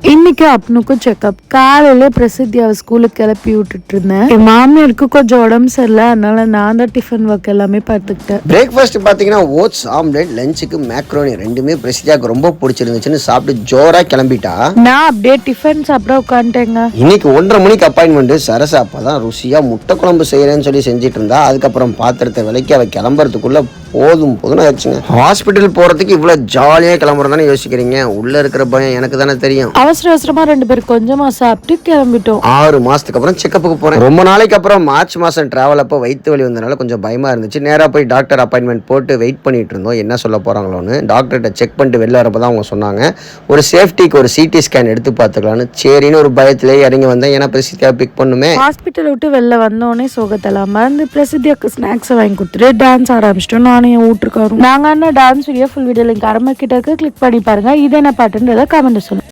இன்னைக்கு அப்பனுக்கும் செக்அப். காலையில பிரசித்தியாவை ஸ்கூலுக்கு கிளப்பி விட்டுட்டு இருந்தேன். என் மாமியாருக்கு கொஞ்சம் உடம்பு சரியில்லை, அதனால நான் தான் டிஃபன் ஒர்க் எல்லாமே பார்த்துக்கிட்டேன். பிரேக்ஃபாஸ்ட் பார்த்தீங்கன்னா ஓட்ஸ் ஆம்லெட், லஞ்சுக்கு மேக்ரோனி, ரெண்டுமே பிரசித்தியாவுக்கு ரொம்ப பிடிச்சிருந்துச்சுன்னு சாப்பிட்டு ஜோரா கிளம்பிட்டா. நான் அப்படியே டிஃபன் சாப்பிட உட்காந்துட்டேங்க. இன்னைக்கு 1:30 மணிக்கு அப்பாயின்மெண்ட். சரசா அப்பதான் ருசியா முட்டை குழம்பு செய்யறேன்னு சொல்லி செஞ்சுட்டு இருந்தா. அதுக்கப்புறம் பாத்திரத்தை விலைக்கு அவ கிளம்புறதுக்குள்ள போதும் ஆயிடுச்சுங்க. ஹாஸ்பிட்டல் போறதுக்கு இவ்வளவு ஜாலியா கிளம்புறதானே யோசிக்கிறீங்க. உள்ள இருக்கிற பயம் எனக்கு தானே தெரியும். அவசர அவசரமா 2 பேரும் கொஞ்சமா சாப்பிட்டு கிளம்பிட்டோம். 6 மாசத்துக்கு அப்புறம் செக்கப்புக்கு போறேன். ரொம்ப நாளைக்கு அப்புறம் மார்ச் மாசம் டிராவல் அப்போ வயிற்று வலி வந்தனால கொஞ்சம் பயமா இருந்துச்சு. நேரா போய் டாக்டர் அப்பாயின்மெண்ட் போட்டு வெயிட் பண்ணிட்டு இருந்தோம், என்ன சொல்ல போறாங்களோன்னு. டாக்டர்கிட்ட செக் பண்ணிட்டு வெளில வரப்பதான் அவங்க சொன்னாங்க, ஒரு சேஃப்டிக்கு ஒரு சிடி ஸ்கேன் எடுத்து பார்த்துக்கலான்னு. சரின்னு ஒரு பயத்திலே இறங்கி வந்தேன். ஏன்னா பிரசித்தியா பிக் பண்ணுமே. ஹாஸ்பிட்டல் விட்டு வெளில வந்தோடனே சோகத்தெல்லாம் மறந்து பிரசித்தியாக்கு ஸ்நாக்ஸ் வாங்கி கொடுத்துட்டு டான்ஸ் ஆரம்பிச்சிட்டோம். நானும் என் வீட்டுக்காரும். நாங்க dance video full video link அரமக்கிட்ட கிளிக் பண்ணி பாருங்க. இது என்ன பாட்டுன்றத கமெண்ட் சொல்லுங்க.